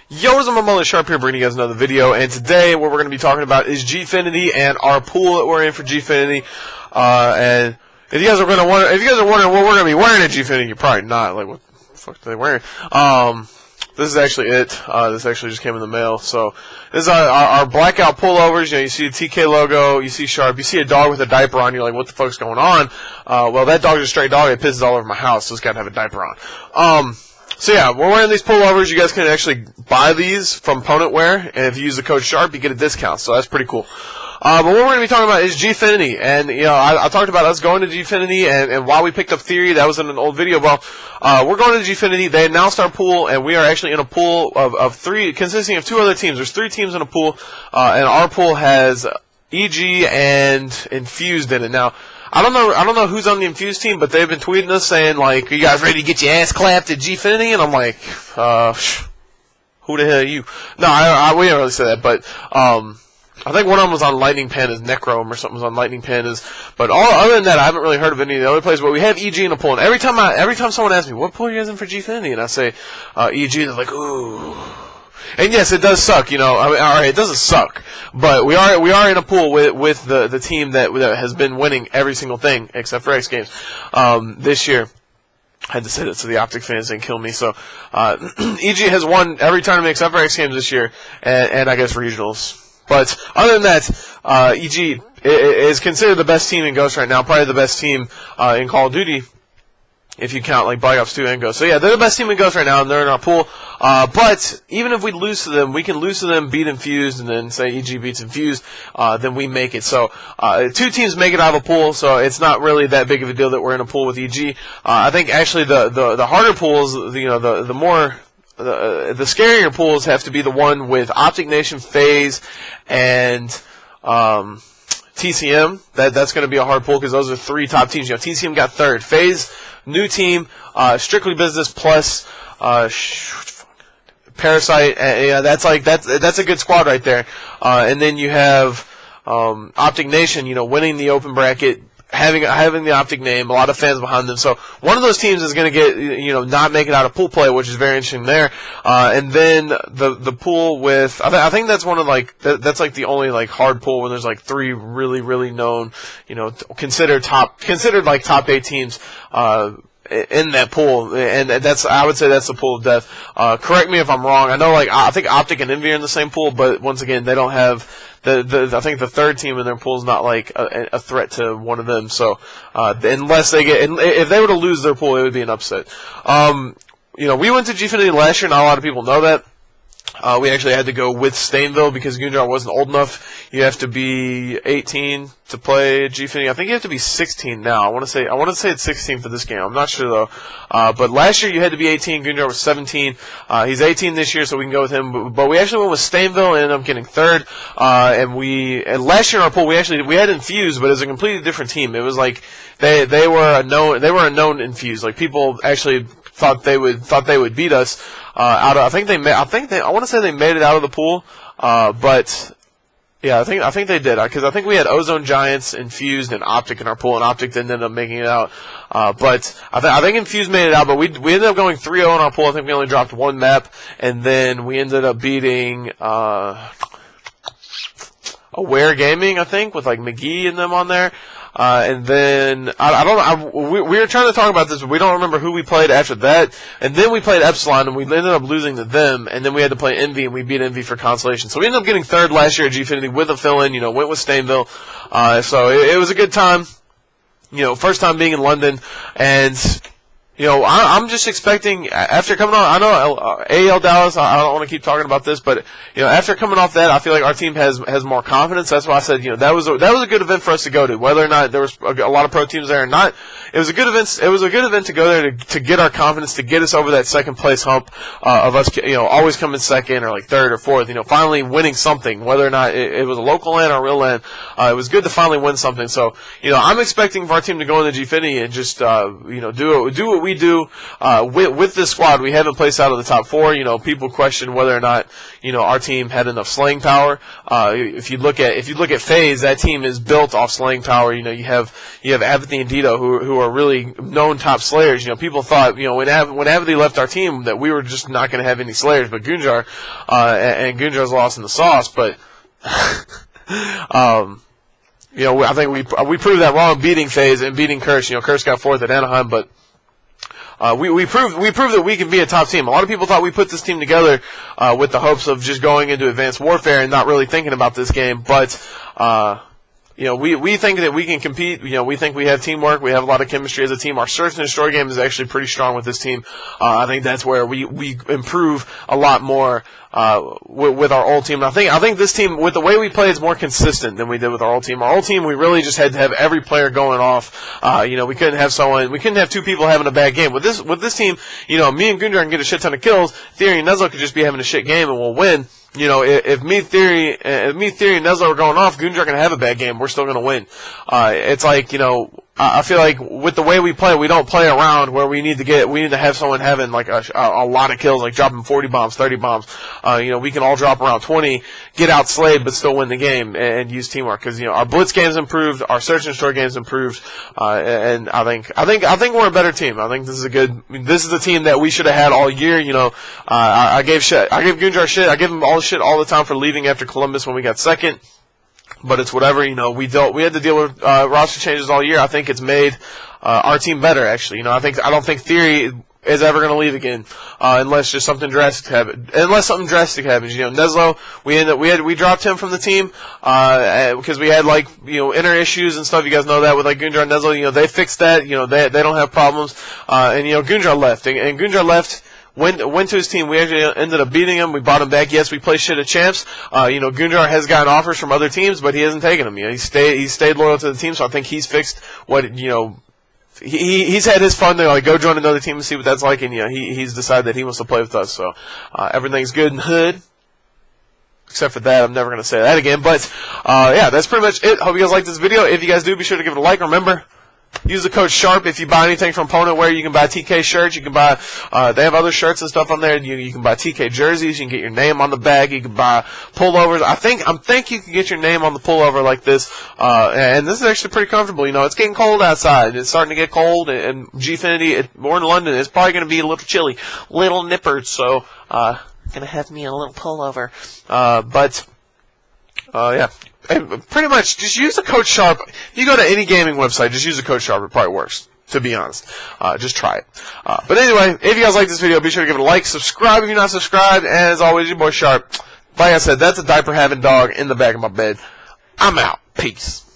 Yo, what's up, my mullet Sharp here, bringing you guys another video, and today what we're going to be talking about is Gfinity and our pool that we're in for Gfinity. And if you guys are wondering what we're going to be wearing at Gfinity, you're probably not. Like, what the fuck are they wearing? This is actually it. This actually just came in the mail. So this is our blackout pullovers. You know, you see the tK logo, you see Sharp, you see a dog with a diaper on. You're like, what the fuck's going on? Well, that dog's a stray dog. It pisses all over my house, so it's got to have a diaper on. So yeah, we're wearing these pullovers. You guys can actually buy these from Opponent Wear, and if you use the code SHARP, you get a discount. So that's pretty cool. But what we're going to be talking about is Gfinity, and you know, I talked about us going to Gfinity, and why we picked up Theory. That was in an old video. Well, we're going to Gfinity. They announced our pool, and we are actually in a pool of three, consisting of two other teams. There's 3 teams in a pool, and our pool has EG and Infused in it. Now, I don't know who's on the Infused team, but they've been tweeting us saying, like, are you guys ready to get your ass clapped at Gfinity? And I'm like, who the hell are you? No, we didn't really say that, but I think one of them was on Lightning Pen as Necrome, or something was on Lightning Pen as, but other than that, I haven't really heard of any of the other players. But we have EG in a pool, and every time someone asks me, what pool are you guys in for Gfinity? And I say EG, they're like, ooh. And yes, it does suck, you know. I mean, all right, it doesn't suck, but we are in a pool with the team that has been winning every single thing except for X Games this year. I had to say that so the Optic fans didn't kill me. So EG has won every tournament except for X Games this year, and I guess regionals. But other than that, EG is considered the best team in Ghost right now, probably the best team in Call of Duty, if you count like Black Ops 2 and Ghost. So yeah, they're the best team in Ghost right now, and they're in our pool. But even if we lose to them, we can lose to them, beat Infused, and then say EG beats Infused, then we make it. So 2 teams make it out of a pool, so it's not really that big of a deal that we're in a pool with EG. I think actually the harder pools, you know, the scarier pools have to be the one with Optic Nation, FaZe, and TCM. That's going to be a hard pool because those are 3 top teams. You know, TCM got 3rd. FaZe, new team, Strictly Business plus Parasite. Yeah, that's a good squad right there. And then you have Optic Nation. You know, winning the open bracket, having the Optic name, a lot of fans behind them. So one of those teams is going to get, you know, not make it out of pool play, which is very interesting there. And then the pool with, I think that's one of that's like the only like hard pool when there's like 3 really known, you know, considered like top 8 teams in that pool, and I would say that's the pool of death. Correct me if I'm wrong. I know, like, I think Optic and Envy are in the same pool, but once again, they don't have I think the 3rd team in their pool is not like a threat to one of them. So unless if they were to lose their pool, it would be an upset. You know, we went to Gfinity last year. Not a lot of people know that. We actually had to go with Stainville because Gunjar wasn't old enough. You have to be 18 to play Gfinity. I think you have to be 16 now. I want to say it's 16 for this game. I'm not sure though. But last year you had to be 18. Gunjar was 17. He's 18 this year, so we can go with him. But we actually went with Stainville and ended up getting 3rd. And last year in our pool we had Infused, but it was a completely different team. It was like they were a known Infused. Like, people actually thought they would beat us out of. I want to say they made it out of the pool, but yeah, I think they did, because I think we had Ozone Giants, Infused, and Optic in our pool, and Optic didn't end up making it out. But I think Infused made it out, but we ended up going 3-0 in our pool. I think we only dropped 1 map, and then we ended up beating Aware Gaming, I think, with like McGee and them on there. And then we were trying to talk about this, but we don't remember who we played after that. And then we played Epsilon, and we ended up losing to them. And then we had to play Envy, and we beat Envy for consolation. So we ended up getting 3rd last year at Gfinity with a fill-in. You know, went with Stainville. So it was a good time. You know, first time being in London, and you know, I'm just expecting, after coming on, I know AL Dallas, I don't want to keep talking about this, but, you know, after coming off that, I feel like our team has more confidence. That's why I said, you know, that was a good event for us to go to. Whether or not there was a lot of pro teams there or not, it was a good event. It was a good event to go there to get our confidence, to get us over that 2nd place hump of us, you know, always coming 2nd or like 3rd or 4th. You know, finally winning something, whether or not it was a local land or a real land. It was good to finally win something. So, you know, I'm expecting for our team to go into Gfinity and just, you know, do what we do with this squad, we haven't placed out of the top 4. You know, people question whether or not, you know, our team had enough slaying power. If you look at FaZe, that team is built off slaying power. You know, you have Apathy and Dito who are really known top slayers. You know, people thought, you know, when Apathy left our team that we were just not going to have any slayers, but Gunjar and Gunjar's lost in the sauce, but you know, I think we proved that wrong beating FaZe and beating Curse. You know, Curse got 4th at Anaheim, but we proved that we can be a top team. A lot of people thought we put this team together with the hopes of just going into Advanced Warfare and not really thinking about this game, but you know, we think that we can compete. You know, we think we have teamwork. We have a lot of chemistry as a team. Our search and destroy game is actually pretty strong with this team. I think that's where we improve a lot more with our old team. And I think this team, with the way we play, is more consistent than we did with our old team. Our old team, we really just had to have every player going off. You know, we couldn't have 2 people having a bad game. With this team, you know, me and Gunjar can get a shit ton of kills. Theory and Nezlo could just be having a shit game and we'll win. You know, if me, Theory, and Nezlo are going off, Gunjar can have a bad game. We're still going to win. It's like, you know, I feel like with the way we play, we don't play around where we need to have someone having like a lot of kills, like dropping 40 bombs, 30 bombs. You know, we can all drop around 20, get outslayed, but still win the game and use teamwork. Because, you know, our blitz game's improved, our search and destroy game's improved, and I think we're a better team. I think this is a team that we should have had all year. You know, I gave Gunjar shit, I give him all the shit all the time for leaving after Columbus when we got 2nd. But it's whatever, you know, we had to deal with roster changes all year. I think it's made our team better, actually. You know, I don't think Theory is ever going to leave again unless something drastic happens. You know, Nezlo, we dropped him from the team because we had, like, you know, inner issues and stuff. You guys know that with, like, Gunjar and Nezlo. You know, they fixed that. You know, they don't have problems. And, you know, Gunjar left. And Gunjar left. Went to his team. We actually ended up beating him. We bought him back. Yes, we play shit at champs. You know, Gunjar has gotten offers from other teams, but he hasn't taken them. You know, he stayed loyal to the team. So I think he's fixed what, you know, he's had his fun there. Like, go join another team and see what that's like. And, you know, he's decided that he wants to play with us. So everything's good in the hood. Except for that, I'm never going to say that again. But yeah, that's pretty much it. Hope you guys like this video. If you guys do, be sure to give it a like. Remember, use the code SHARP if you buy anything from Opponent Wear. You can buy TK shirts. You can buy, they have other shirts and stuff on there. You can buy TK jerseys. You can get your name on the bag. You can buy pullovers. I think you can get your name on the pullover like this. And this is actually pretty comfortable. You know, it's getting cold outside. It's starting to get cold. And Gfinity, we're in London. It's probably going to be a little chilly, little nippers. So, gonna have me a little pullover. Yeah. And pretty much, just use the code SHARP. If you go to any gaming website, just use the code SHARP. It probably works, to be honest. Just try it. But anyway, if you guys like this video, be sure to give it a like, subscribe if you're not subscribed, and as always, your boy Sharp. Like I said, that's a diaper-having dog in the back of my bed. I'm out. Peace.